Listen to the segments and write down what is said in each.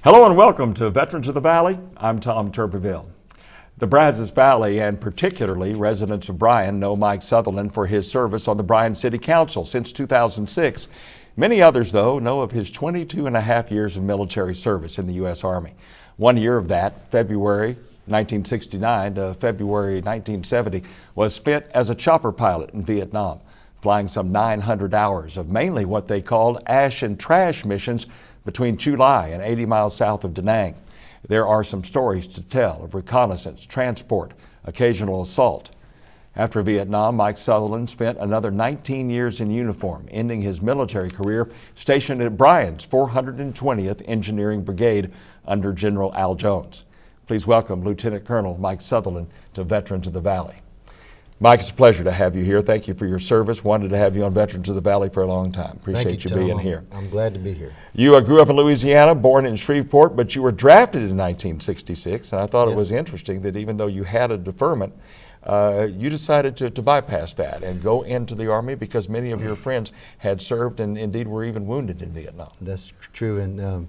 Hello and welcome to Veterans of the Valley. I'm Tom Turbeville. The Brazos Valley, and particularly residents of Bryan, know Mike Sutherland for his service on the Bryan City Council since 2006. Many others, though, know of his 22 and a half years of military service in the U.S. Army. 1 year of that, February 1969 to February 1970, was spent as a chopper pilot in Vietnam, flying some 900 hours of mainly what they called ash and trash missions between Chu Lai and 80 miles south of Da Nang. There are some stories to tell of reconnaissance, transport, occasional assault. After Vietnam, Mike Sutherland spent another 19 years in uniform, ending his military career stationed at Bryan's 420th Engineering Brigade under General Al Jones. Please welcome Lieutenant Colonel Mike Sutherland to Veterans of the Valley. Mike, it's a pleasure to have you here. Thank you for your service. Wanted to have you on Veterans of the Valley for a long time. Appreciate you being here. I'm glad to be here. You grew up in Louisiana, born in Shreveport, but you were drafted in 1966, and I thought it was interesting that even though you had a deferment, you decided to bypass that and go into the Army because many of your friends had served and indeed were even wounded in Vietnam. That's true, and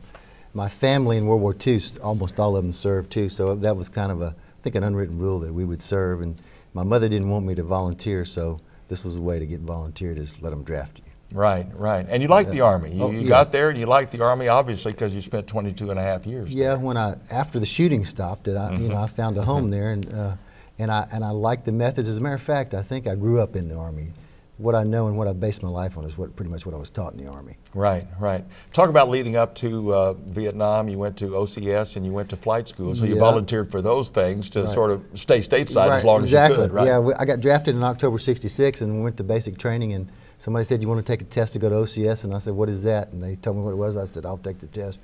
my family in World War II, almost all of them served too, so that was kind of I think an unwritten rule that we would serve. And my mother didn't want me to volunteer, so this was a way to get volunteered, is let them draft you. Right, right. And you liked the Army. You got there and you liked the Army, obviously, because you spent 22 and a half years Yeah, there. after the shooting stopped, I found a home there, and I liked the methods. As a matter of fact, I think I grew up in the Army. What I know and what I based my life on is pretty much what I was taught in the Army. Right, right. Talk about leading up to Vietnam. You went to OCS and you went to flight school, so you volunteered for those things to sort of stay stateside as long as you could, right? Yeah, I got drafted in October '66 and went to basic training, and somebody said, "You want to take a test to go to OCS?" And I said, "What is that?" And they told me what it was. I said, "I'll take the test."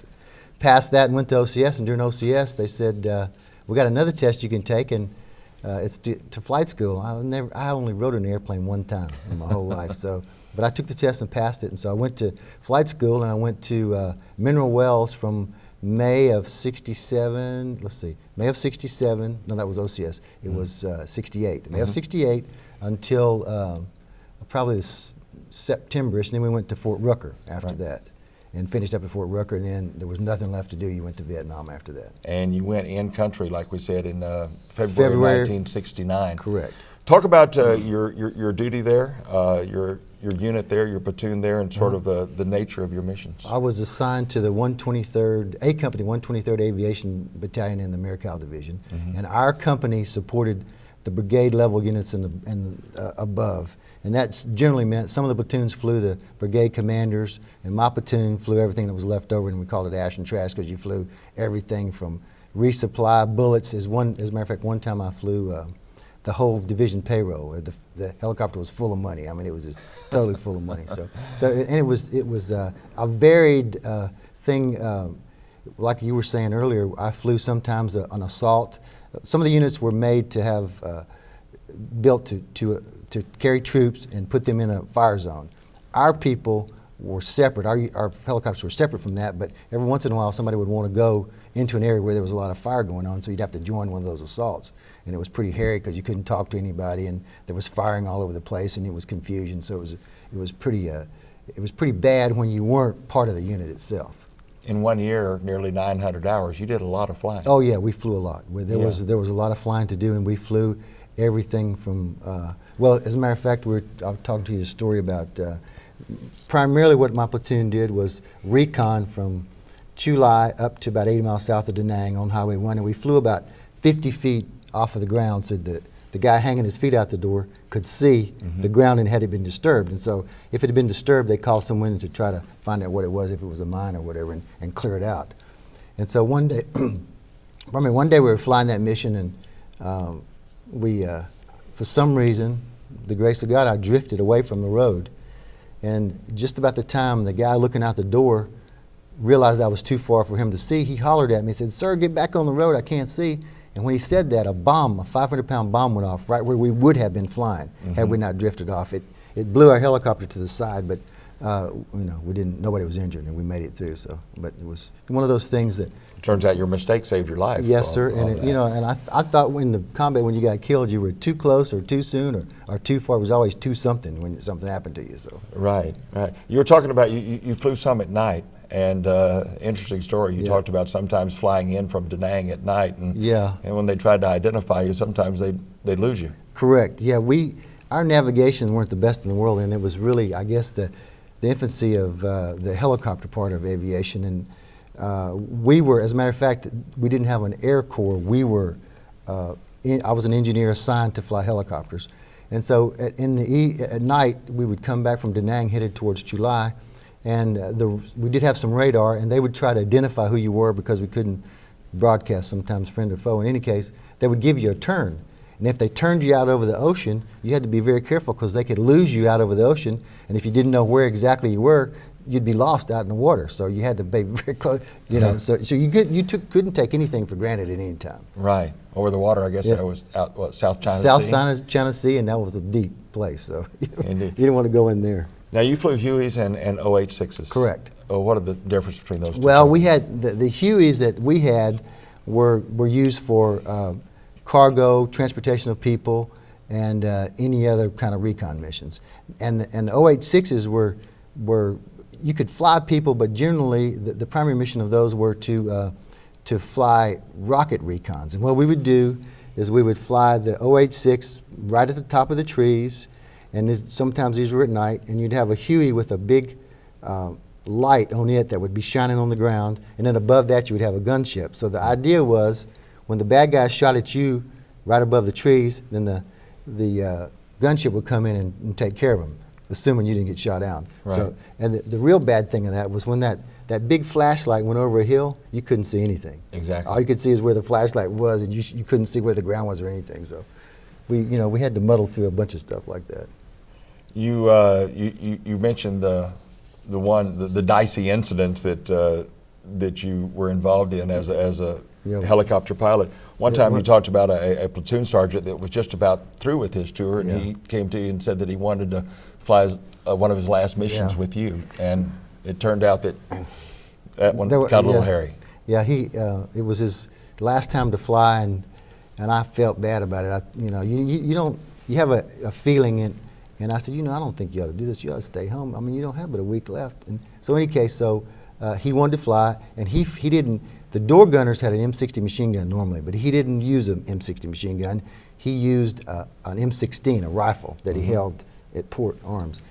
Passed that and went to OCS, and during OCS they said, "We got another test you can take, and it's to flight school." I only rode an airplane one time in my whole life, but I took the test and passed it, and so I went to flight school, and I went to Mineral Wells from May of '67. Let's see, May of '67. No, that was OCS. It was '68. May of '68 until probably September-ish, and then we went to Fort Rucker after that. And finished up at Fort Rucker, and then there was nothing left to do. You went to Vietnam after that. And you went in country, like we said, in February 1969. Correct. Talk about your duty there, your unit there, your platoon there, and sort of the nature of your missions. I was assigned to the 123rd, A Company, 123rd Aviation Battalion in the Marical Division, and our company supported the brigade level units and above. And that generally meant some of the platoons flew the brigade commanders, and my platoon flew everything that was left over, and we called it ash and trash because you flew everything from resupply, bullets. As a matter of fact, one time I flew the whole division payroll. The helicopter was full of money. I mean, it was just totally full of money. And it was a varied thing. Like you were saying earlier, I flew sometimes an assault. Some of the units were made to have built to carry troops and put them in a fire zone. Our people were separate. Our helicopters were separate from that, but every once in a while somebody would want to go into an area where there was a lot of fire going on, so you'd have to join one of those assaults. And it was pretty hairy because you couldn't talk to anybody, and there was firing all over the place, and it was confusion. So it was pretty bad when you weren't part of the unit itself. In 1 year, nearly 900 hours, you did a lot of flying. Oh yeah, we flew a lot. There was a lot of flying to do, and we flew everything from, well, as a matter of fact, I'll talk to you a story about, primarily what my platoon did was recon from Chu Lai up to about 80 miles south of Da Nang on Highway 1, and we flew about 50 feet off of the ground so that the guy hanging his feet out the door could see the ground and had it been disturbed. And so if it had been disturbed, they called someone in to try to find out what it was, if it was a mine or whatever, and clear it out. And so one day, one day we were flying that mission, and we, for some reason, the grace of God, I drifted away from the road. And just about the time the guy looking out the door realized I was too far for him to see, he hollered at me and said, "Sir, get back on the road, I can't see." And when he said that, a 500-pound bomb went off right where we would have been flying had we not drifted off. It blew our helicopter to the side, but nobody was injured, and we made it through. So, but it was one of those things that. Turns out your mistake saved your life. Yes, sir. And I thought in the combat when you got killed, you were too close or too soon or too far. It was always too something when something happened to you. So. Right, right. You were talking about you flew some at night. And interesting story. You talked about sometimes flying in from Da Nang at night, and when they tried to identify you, sometimes they'd lose you. Correct. Yeah, our navigations weren't the best in the world, and it was really, I guess, the infancy of the helicopter part of aviation. And we were, as a matter of fact, we didn't have an Air Corps. We were. I was an engineer assigned to fly helicopters, and so at night we would come back from Da Nang headed towards Chulai. And we did have some radar, and they would try to identify who you were because we couldn't broadcast sometimes friend or foe. In any case, they would give you a turn. And if they turned you out over the ocean, you had to be very careful because they could lose you out over the ocean. And if you didn't know where exactly you were, you'd be lost out in the water. So you had to be very close, you know. So you couldn't take anything for granted at any time. Right. Over the water, I guess that was out, South China Sea? South China Sea, and that was a deep place. So you Indeed. didn't want to go in there. Now, you flew Hueys and OH-6s. Correct. What are the difference between those two? Well, we had the Hueys that we had were used for cargo, transportation of people, and any other kind of recon missions. And the OH-6s were you could fly people, but generally the primary mission of those were to fly rocket recons. And what we would do is we would fly the OH-6 right at the top of the trees. And sometimes these were at night, and you'd have a Huey with a big light on it that would be shining on the ground, and then above that you would have a gunship. So the idea was when the bad guys shot at you right above the trees, then the gunship would come in and take care of them, assuming you didn't get shot down. Right. So, and the real bad thing of that was when that big flashlight went over a hill, you couldn't see anything. Exactly. All you could see is where the flashlight was, and you couldn't see where the ground was or anything. So we had to muddle through a bunch of stuff like that. You mentioned the dicey incidents that you were involved in as a helicopter pilot. One time you talked about a platoon sergeant that was just about through with his tour, and he came to you and said that he wanted to fly one of his last missions with you, and it turned out that one got a little hairy. Yeah, it was his last time to fly, and I felt bad about it. You have a feeling. And I said, I don't think you ought to do this. You ought to stay home. I mean, you don't have but a week left. And so in any case, he wanted to fly, and he didn't. The door gunners had an M60 machine gun normally, but he didn't use an M60 machine gun. He used an M16, a rifle that he held at port arms.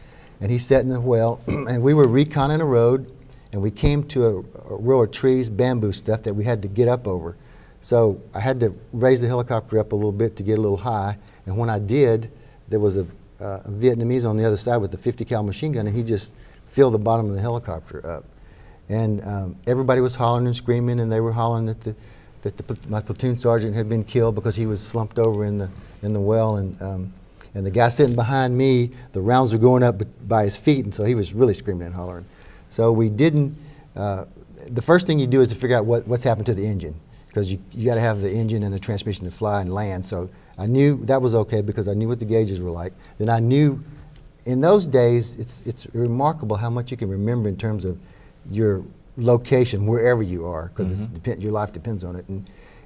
And he sat in the well, and we were reconning a road, and we came to a row of trees, bamboo stuff that we had to get up over. So I had to raise the helicopter up a little bit to get a little high, and when I did, there was a Vietnamese on the other side with a 50 cal machine gun, and he just filled the bottom of the helicopter up. And everybody was hollering and screaming, and they were hollering that my platoon sergeant had been killed because he was slumped over in the well, and the guy sitting behind me, the rounds were going up by his feet, and so he was really screaming and hollering. So we didn't. The first thing you do is to figure out what's happened to the engine, because you got to have the engine and the transmission to fly and land. So I knew that was okay because I knew what the gauges were like. Then I knew, in those days, it's remarkable how much you can remember in terms of your location wherever you are, because your life depends on it.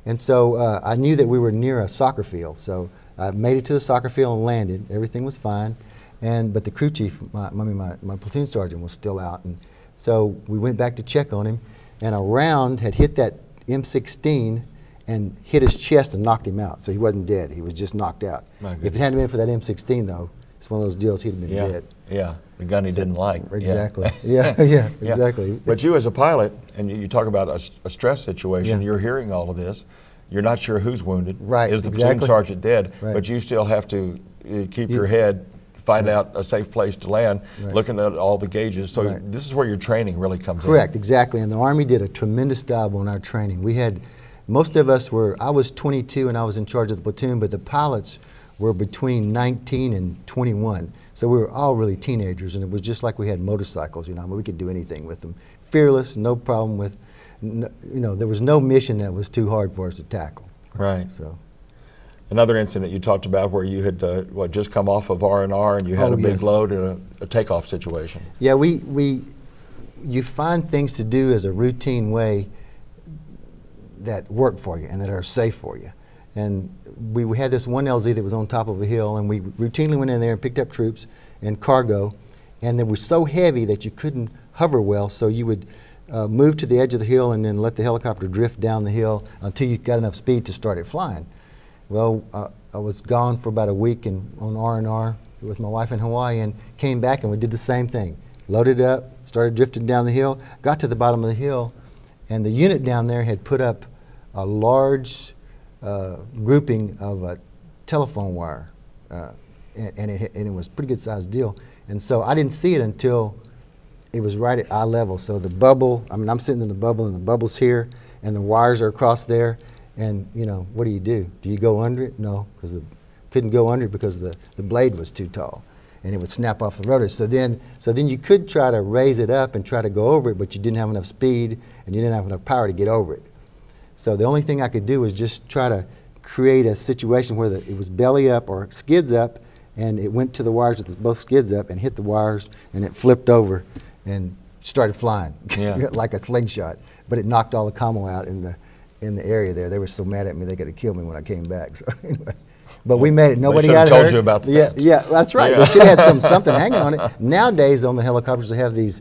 And so I knew that we were near a soccer field. So I made it to the soccer field and landed. Everything was fine. But the crew chief, my platoon sergeant, was still out. And so we went back to check on him, and a round had hit that M16 and hit his chest and knocked him out. So he wasn't dead. He was just knocked out. If it hadn't been for that M16, though, it's one of those deals, he'd have been dead. Yeah, the gun he didn't like. Exactly. Yeah, exactly. But you as a pilot, and you talk about a stress situation, you're hearing all of this. You're not sure who's wounded. Right, Is the platoon sergeant dead? Right. But you still have to keep your head, find out a safe place to land, looking at all the gauges. So this is where your training really comes in. Correct, exactly. And the Army did a tremendous job on our training. We had, most of us I was 22 and I was in charge of the platoon, but the pilots were between 19 and 21. So we were all really teenagers, and it was just like we had motorcycles, we could do anything with them. Fearless, no problem with, there was no mission that was too hard for us to tackle. Right. So. Another incident you talked about where you had just come off of R&R and you had a big load in a takeoff situation. Yeah, you find things to do as a routine way that work for you and that are safe for you. And we had this one LZ that was on top of a hill, and we routinely went in there and picked up troops and cargo, and they were so heavy that you couldn't hover well, so you would move to the edge of the hill and then let the helicopter drift down the hill until you got enough speed to start it flying. Well, I was gone for about a week on R&R with my wife in Hawaii, and came back and we did the same thing. Loaded up, started drifting down the hill, got to the bottom of the hill, and the unit down there had put up a large grouping of a telephone wire, and it was a pretty good sized deal. And so I didn't see it until it was right at eye level. So the bubble, I mean, I'm sitting in the bubble, and the bubble's here, and the wires are across there. And, you know, what do? Do you go under it? No, because couldn't go under it because the blade was too tall, and it would snap off the rotor. So then you could try to raise it up and try to go over it, but you didn't have enough speed, and you didn't have enough power to get over it. So the only thing I could do was just try to create a situation where it was belly up or skids up, and it went to the wires with both skids up and hit the wires, and it flipped over and started flying like a slingshot. But it knocked all the KAMU out in the area there. They were so mad at me they could have killed me when I came back. So anyway, but we made it. Nobody got hurt. Told you about the fence. Yeah, that's right. They should have had something hanging on it. Nowadays on the helicopters they have these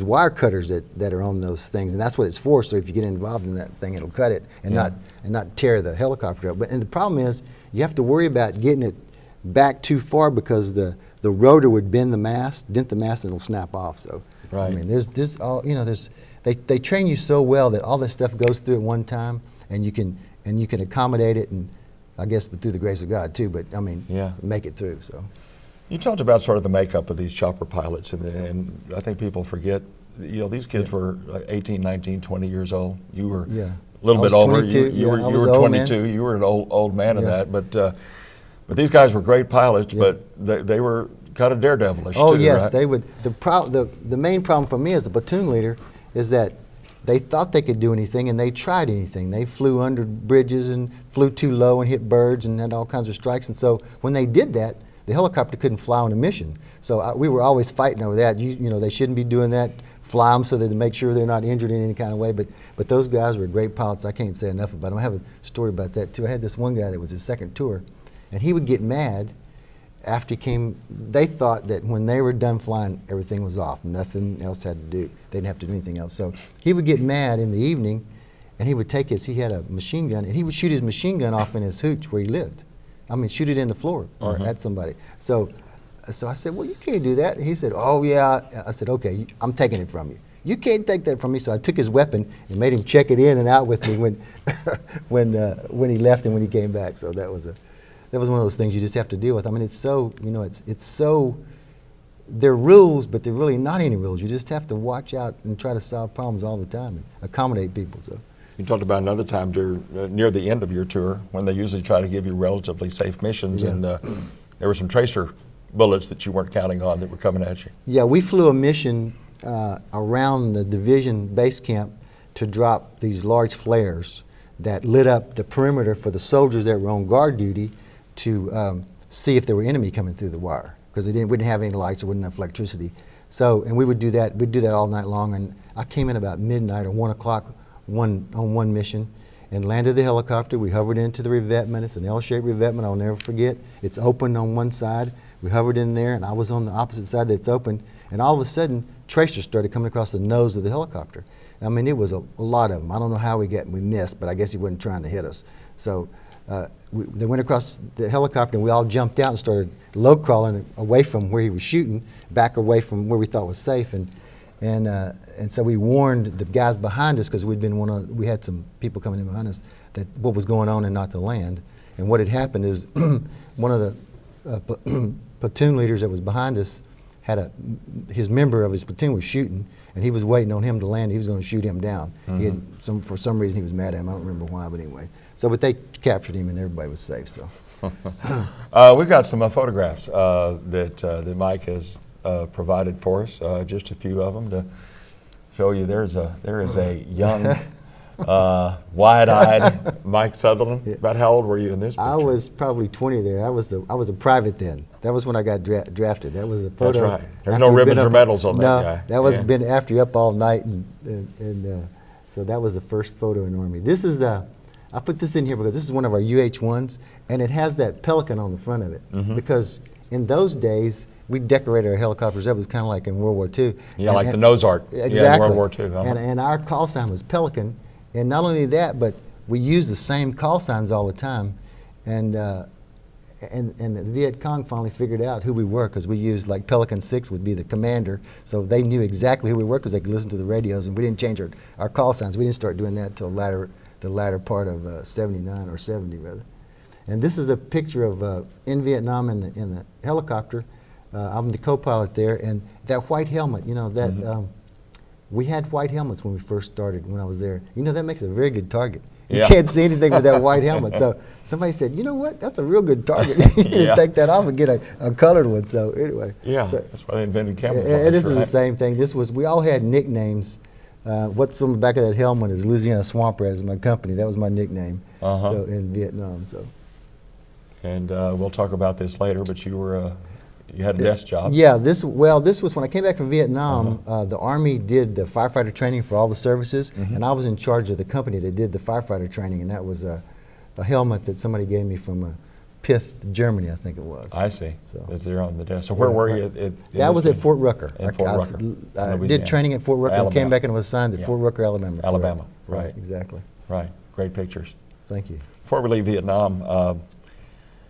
wire cutters that are on those things, and that's what it's for. So if you get involved in that thing, it'll cut it and not tear the helicopter up. And the problem is you have to worry about getting it back too far because the rotor would bend the mast, dent the mast, and it'll snap off. So I mean, there's all, you know, they train you so well that all this stuff goes through at one time, and you can accommodate it, and I guess through the grace of God too. But I mean, make it through. So. You talked about sort of the makeup of these chopper pilots, and I think people forget, you know, these kids were 18, 19, 20 years old. You were a little bit older. You were 22. You were an old man of that. But these guys were great pilots, but they were kind of daredevilish too, yes, right? they would. The main problem for me as the platoon leader is that they thought they could do anything, and they tried anything. They flew under bridges and flew too low and hit birds and had all kinds of strikes. And so when they did that, the helicopter couldn't fly on a mission. So we were always fighting over that. You know, they shouldn't be doing that. Fly them so that to make sure they're not injured in any kind of way. But those guys were great pilots. I can't say enough about them. I have a story about that too. I had this one guy that was his second tour, and he would get mad after he came. They thought that when they were done flying, everything was off. Nothing else had to do. They didn't have to do anything else. So he would get mad in the evening, and he would take he had a machine gun, and he would shoot his machine gun off in his hooch where he lived. I mean, shoot it in the floor or at somebody. So I said, well, you can't do that. And he said, oh, yeah. I said, okay, I'm taking it from you. You can't take that from me. So I took his weapon and made him check it in and out with me when he left and when he came back. So that was one of those things you just have to deal with. I mean, it's so, you know, it's so, they're rules, but they're really not any rules. You just have to watch out and try to solve problems all the time and accommodate people. So. You talked about another time near the end of your tour when they usually try to give you relatively safe missions, and there were some tracer bullets that you weren't counting on that were coming at you. Yeah, we flew a mission around the division base camp to drop these large flares that lit up the perimeter for the soldiers that were on guard duty to see if there were enemy coming through the wire, because they wouldn't have any lights, there wasn't enough electricity. So, and we would do that. We'd do that all night long, and I came in about midnight or 1 o'clock on one mission and landed the helicopter. We hovered into the revetment. It's an L-shaped revetment, I'll never forget. It's open on one side. We hovered in there, and I was on the opposite side that's open, and all of a sudden, tracers started coming across the nose of the helicopter. I mean, it was a lot of them. I don't know how we missed, but I guess he wasn't trying to hit us. So they went across the helicopter, and we all jumped out and started low crawling away from where he was shooting, back away from where we thought was safe. And so we warned the guys behind us, because we had some people coming in behind us, that what was going on and not to land. And what had happened is one of the platoon leaders that was behind us had his member of his platoon was shooting, and he was waiting on him to land. He was going to shoot him down. He had for some reason he was mad at him. I don't remember why, but anyway. But they captured him, and everybody was safe. So we've got some photographs that Mike has provided for us, just a few of them to show you. There is a young, wide-eyed Mike Sutherland. About how old were you in this picture? I was probably 20 there. I was a private then. That was when I got drafted. That was a photo. That's right. There's no ribbons or medals on that guy. That was been after you up all night, and so that was the first photo in the Army. This is I put this in here because this is one of our UH-1s, and it has that pelican on the front of it because in those days, we decorated our helicopters. That was kind of like in World War II. Yeah, like the nose art. Exactly. Yeah, in World War II. Uh-huh. And our call sign was Pelican. And not only that, but we used the same call signs all the time. And the Viet Cong finally figured out who we were, because we used, like, Pelican 6 would be the commander. So they knew exactly who we were because they could listen to the radios. And we didn't change our call signs. We didn't start doing that until the latter part of 79 or 70, rather. And this is a picture of in Vietnam in the helicopter. I'm the co-pilot there, and that white helmet, you know, that we had white helmets when we first started, when I was there. You know, that makes a very good target. You Yeah. can't see anything with that white helmet. So somebody said, you know what, that's a real good target. You need to take that off and get a colored one. So anyway. Yeah, so, that's why they invented camouflage. and this is the right? same thing. We all had nicknames. What's on the back of that helmet is Louisiana Swamp Rat is my company. That was my nickname. So in Vietnam. So. And we'll talk about this later, but you had a desk job. Yeah, this was when I came back from Vietnam. The Army did the firefighter training for all the services, and I was in charge of the company that did the firefighter training, and that was a helmet that somebody gave me from Pith, Germany, I think it was. I see. So That's there on the desk. So where were you? That was at Fort Rucker. At Fort Rucker. I did training at Fort Rucker and came back and was assigned at Fort Rucker, Alabama. Alabama, Right, right. exactly. Right. Great pictures. Thank you. Before we leave Vietnam,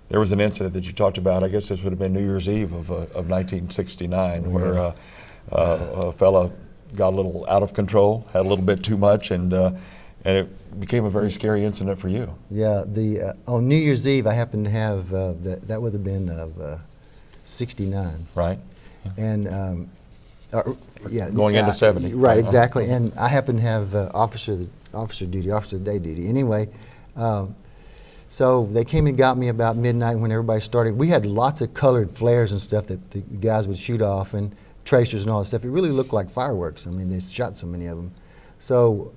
there was an incident that you talked about. I guess this would have been New Year's Eve of 1969, where a fella got a little out of control, had a little bit too much, and it became a very scary incident for you. Yeah, on New Year's Eve, I happened to have that would have been of '69, Right. and Going into 70. Right, exactly. And I happened to have officer day duty. Anyway. So they came and got me about midnight when everybody started. We had lots of colored flares and stuff that the guys would shoot off, and tracers and all that stuff. It really looked like fireworks. I mean, they shot so many of them. So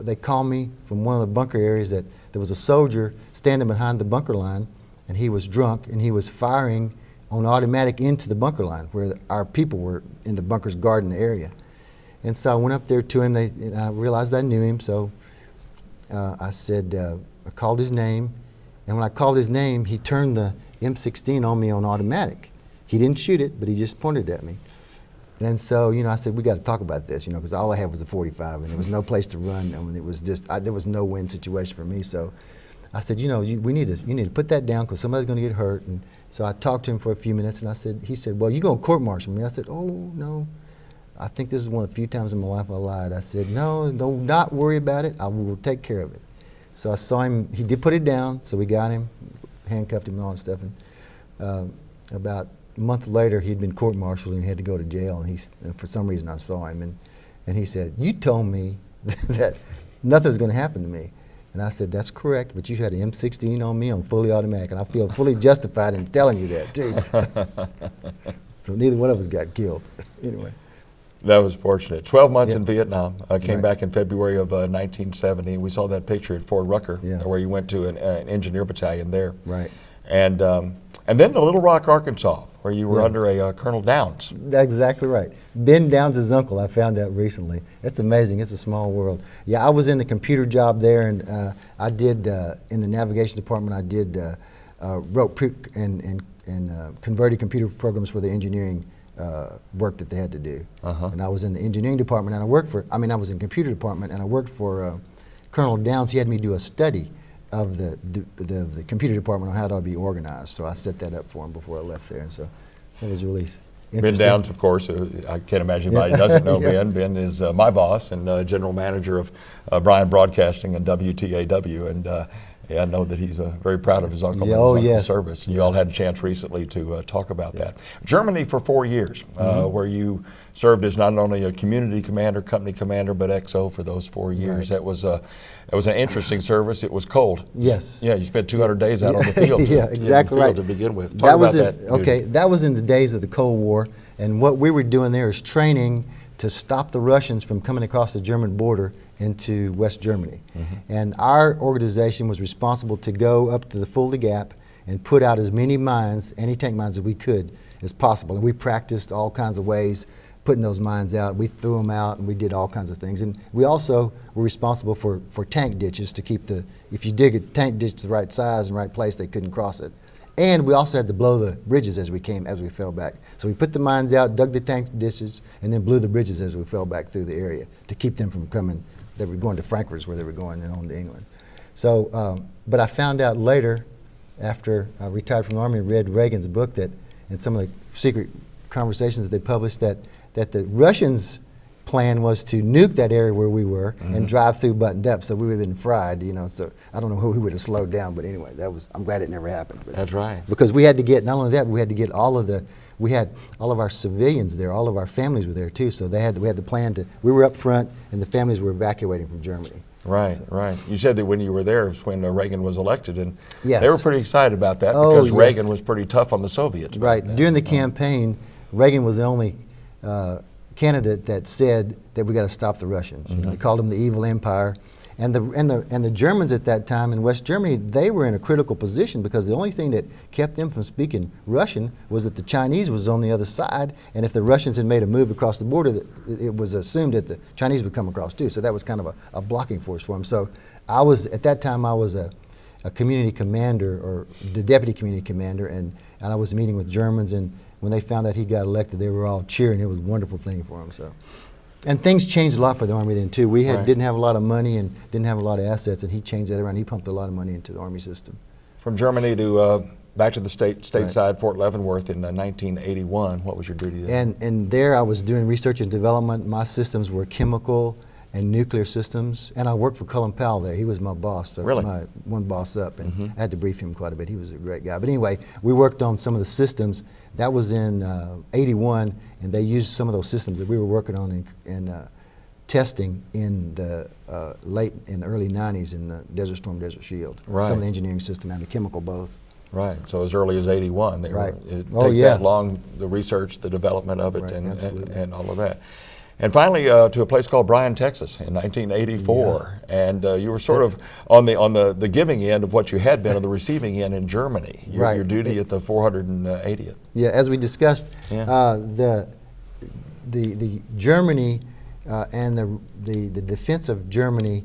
they called me from one of the bunker areas that there was a soldier standing behind the bunker line, and he was drunk, and he was firing on automatic into the bunker line where our people were in the bunkers guarding the area. And so I went up there to him, and I realized I knew him, so I said, I called his name. And when I called his name, he turned the M16 on me on automatic. He didn't shoot it, but he just pointed at me. And so, you know, I said, we got to talk about this, you know, because all I had was a 45, and there was no place to run. I mean, it was just, there was no win situation for me. So I said, you know, you need to put that down because somebody's going to get hurt. And so I talked to him for a few minutes, and he said, well, you're going to court-martial me. I said, oh, no. I think this is one of the few times in my life I lied. I said, no, don't not worry about it. I will take care of it. So I saw him, he did put it down, so we got him, handcuffed him and all that stuff. And about a month later, he'd been court-martialed and he had to go to jail. And for some reason, I saw him. And he said, you told me that nothing's going to happen to me. And I said, that's correct, but you had an M16 on me on fully automatic, and I feel fully justified in telling you that, too. So neither one of us got killed. Anyway. That was fortunate. 12 months Yep. in Vietnam. Came Right. back in February of 1970. We saw that picture at Fort Rucker, where you went to an engineer battalion there. Right. And then to Little Rock, Arkansas, where you were under a Colonel Downs. That's exactly right. Ben Downs' uncle, I found out recently. It's amazing. It's a small world. Yeah, I was in the computer job there, and I did, in the navigation department, I did wrote and converted computer programs for the engineering work that they had to do. And I was in the engineering department, and I was in the computer department, and I worked for Colonel Downs. He had me do a study of the computer department on how it ought to be organized. So I set that up for him before I left there, and so that was really interesting. Ben Downs, of course, I can't imagine anybody doesn't know Ben. Ben is my boss and general manager of Bryan Broadcasting and WTAW, and I know that he's very proud of his uncle and his uncle's service. You all had a chance recently to talk about that. Germany for 4 years, where you served as not only a community commander, company commander, but XO for those 4 years. That was an interesting service. It was cold. Yes. Yeah, you spent 200 days out on the field. Yeah, exactly right. To begin with. Talk about that. Okay, that was in the days of the Cold War, and what we were doing there is training to stop the Russians from coming across the German border into West Germany. And our organization was responsible to go up to the Fulda Gap and put out as many mines, anti-tank mines as we could as possible. And we practiced all kinds of ways putting those mines out. We threw them out, and we did all kinds of things. And we also were responsible for tank ditches to keep if you dig a tank ditch the right size and right place, they couldn't cross it. And we also had to blow the bridges as we fell back. So we put the mines out, dug the tank dishes, and then blew the bridges as we fell back through the area to keep them from coming. They were going to Frankfurt's where they were going and on to England. So, but I found out later, after I retired from the Army and read Reagan's book, that in some of the secret conversations that they published, that the Russians' plan was to nuke that area where we were and drive through buttoned up, so we would have been fried, you know. So I don't know who would have slowed down, but anyway, I'm glad it never happened. But That's right. because we had to get, not only that, we had to get we had all of our civilians there, all of our families were there too, so we had the plan we were up front and the families were evacuating from Germany. Right, so. Right. You said that when you were there was when Reagan was elected, and yes. They were pretty excited about that because Reagan was pretty tough on the Soviets. Right. During the campaign, Reagan was the only candidate that said that we got to stop the Russians. You know, he called them the evil empire, and the Germans at that time in West Germany, they were in a critical position because the only thing that kept them from speaking Russian was that the Chinese was on the other side, and if the Russians had made a move across the border, it was assumed that the Chinese would come across too. So that was kind of a blocking force for them. So at that time I was a community commander, or the deputy community commander, and I was meeting with Germans, and when they found out he got elected, they were all cheering. It was a wonderful thing for him. So, and things changed a lot for the Army then too. We didn't have a lot of money and didn't have a lot of assets, and he changed that around. He pumped a lot of money into the Army system. From Germany to back to the stateside Fort Leavenworth in 1981. What was your duty there? And there I was doing research and development. My systems were chemical and nuclear systems, and I worked for Cullen Powell there. He was my boss, so really? My one boss up, and I had to brief him quite a bit. He was a great guy. But anyway, we worked on some of the systems. That was in '81, and they used some of those systems that we were working on in testing in the early '90s in the Desert Storm, Desert Shield. Right. Some of the engineering system and the chemical both. Right. So as early as '81, it takes that long, the research, the development of it, and all of that. And finally, to a place called Bryan, Texas, in 1984, and you were sort of on the giving end of what you had been on the receiving end in Germany. Your duty at the 480th. Yeah, as we discussed, the Germany and the defense of Germany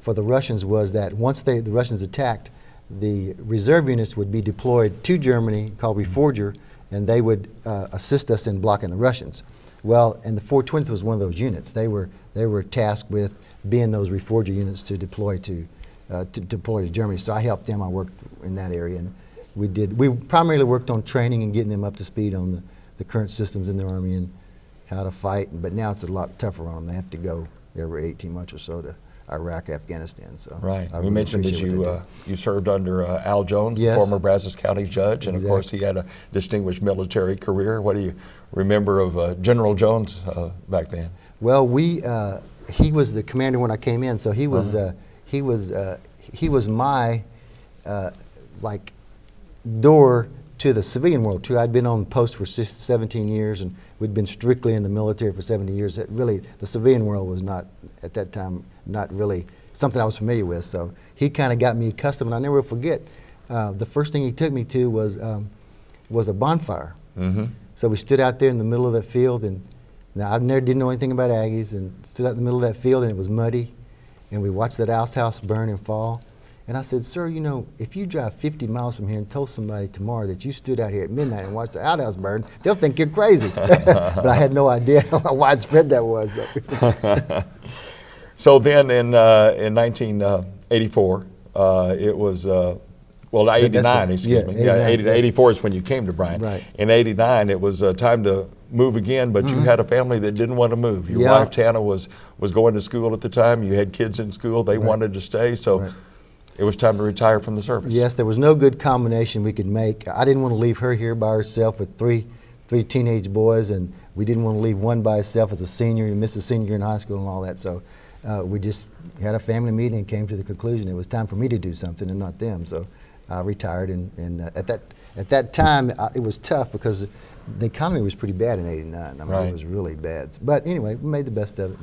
for the Russians was that once the Russians attacked, the reserve units would be deployed to Germany, called Reforger, and they would assist us in blocking the Russians. Well, and the 420th was one of those units. They were tasked with being those Reforger units to deploy to Germany. So I helped them. I worked in that area, and we primarily worked on training and getting them up to speed on the current systems in the Army and how to fight. But now it's a lot tougher on them. They have to go every 18 months or so to Iraq, Afghanistan. So right. You mentioned that you served under Al Jones, the former Brazos County judge, and of course he had a distinguished military career. What do you remember of General Jones back then? Well, he was the commander when I came in, so he was my like door to the civilian world too. I'd been on post for 17 years, and we'd been strictly in the military for 70 years. Really, the civilian world was not at that time not really something I was familiar with. So he kind of got me accustomed, and I never will forget. The first thing he took me to was a bonfire. So we stood out there in the middle of that field, and now I didn't know anything about Aggies, and stood out in the middle of that field, and it was muddy, and we watched that outhouse burn and fall. And I said, sir, you know, if you drive 50 miles from here and told somebody tomorrow that you stood out here at midnight and watched the outhouse burn, they'll think you're crazy. But I had no idea how widespread that was. So then in 1984, it was, 89, excuse me. 84 is when you came to Bryan. Right. In 89, it was time to move again, but you had a family that didn't want to move. Your wife, Tana, was going to school at the time. You had kids in school. They wanted to stay, so it was time to retire from the service. Yes, there was no good combination we could make. I didn't want to leave her here by herself with three teenage boys, and we didn't want to leave one by herself as a senior and miss a senior year in high school and all that. So we just had a family meeting and came to the conclusion it was time for me to do something and not them. So I retired, and at that time it was tough because the economy was pretty bad in '89. I mean, it was really bad. But anyway, we made the best of it.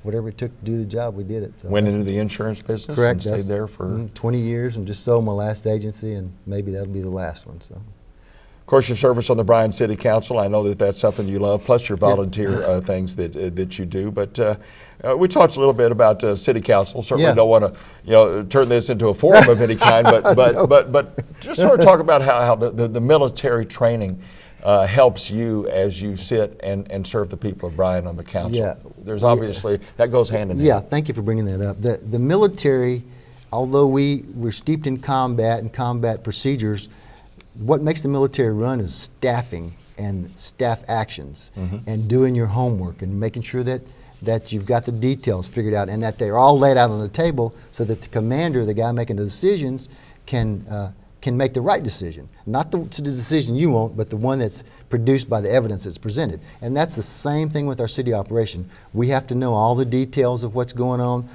Whatever it took to do the job, we did it. So went into the insurance business. Correct. And stayed there for 20 years, and just sold my last agency, and maybe that'll be the last one. So. course, your service on the Bryan City Council, I know that that's something you love, plus your volunteer things that you do. But we talked a little bit about City Council. Certainly don't want to turn this into a forum of any kind, but just sort of talk about how the military training helps you as you sit and serve the people of Bryan on the council. Yeah. There's obviously, that goes hand in hand. Yeah, thank you for bringing that up. The military, although we're steeped in combat and combat procedures, what makes the military run is staffing and staff actions and doing your homework and making sure that you've got the details figured out and that they're all laid out on the table so that the commander, the guy making the decisions, can make the right decision. Not the decision you want, but the one that's produced by the evidence that's presented. And that's the same thing with our city operation. We have to know all the details of what's going on,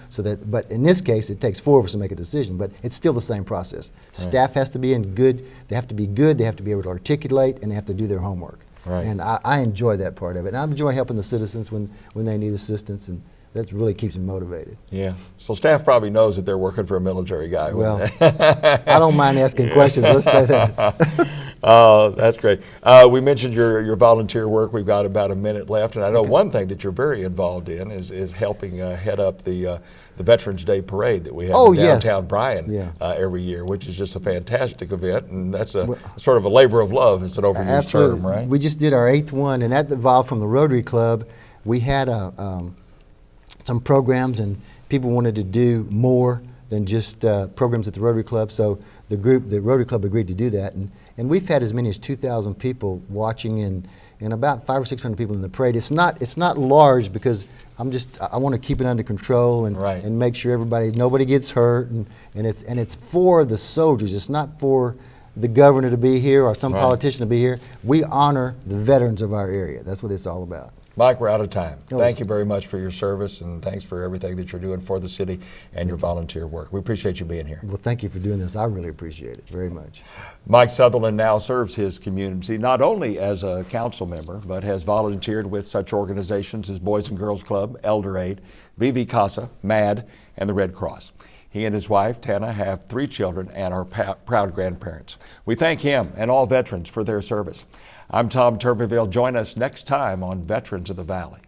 but in this case, it takes 4 of us to make a decision, but it's still the same process. Right. Staff has to be good, they have to be able to articulate, and they have to do their homework. Right. And I enjoy that part of it. And I enjoy helping the citizens when they need assistance, and that really keeps me motivated. Yeah. So staff probably knows that they're working for a military guy. Well, I don't mind asking questions. Let's say that. That's great. We mentioned your volunteer work. We've got about a minute left, and I know one thing that you're very involved in is helping head up the Veterans Day Parade that we have in downtown Bryan every year, which is just a fantastic event, and that's sort of a labor of love. It's an overused term, right? We just did our 8th one, and that evolved from the Rotary Club. We had some programs, and people wanted to do more than just programs at the Rotary Club, so the Rotary Club agreed to do that, and we've had as many as 2,000 people watching and about 500 or 600 people in the parade. It's not large because I want to keep it under control and make sure nobody gets hurt, and it's for the soldiers. It's not for the governor to be here or some politician to be here. We honor the veterans of our area. That's what it's all about. Mike, we're out of time. Thank you very much for your service, and thanks for everything that you're doing for the city and your volunteer work. We appreciate you being here. Well, thank you for doing this. I really appreciate it very much. Mike Sutherland now serves his community not only as a council member, but has volunteered with such organizations as Boys and Girls Club, Elder Aid, BV Casa, MAD, and the Red Cross. He and his wife, Tana, have 3 children and are proud grandparents. We thank him and all veterans for their service. I'm Tom Turbeville. Join us next time on Veterans of the Valley.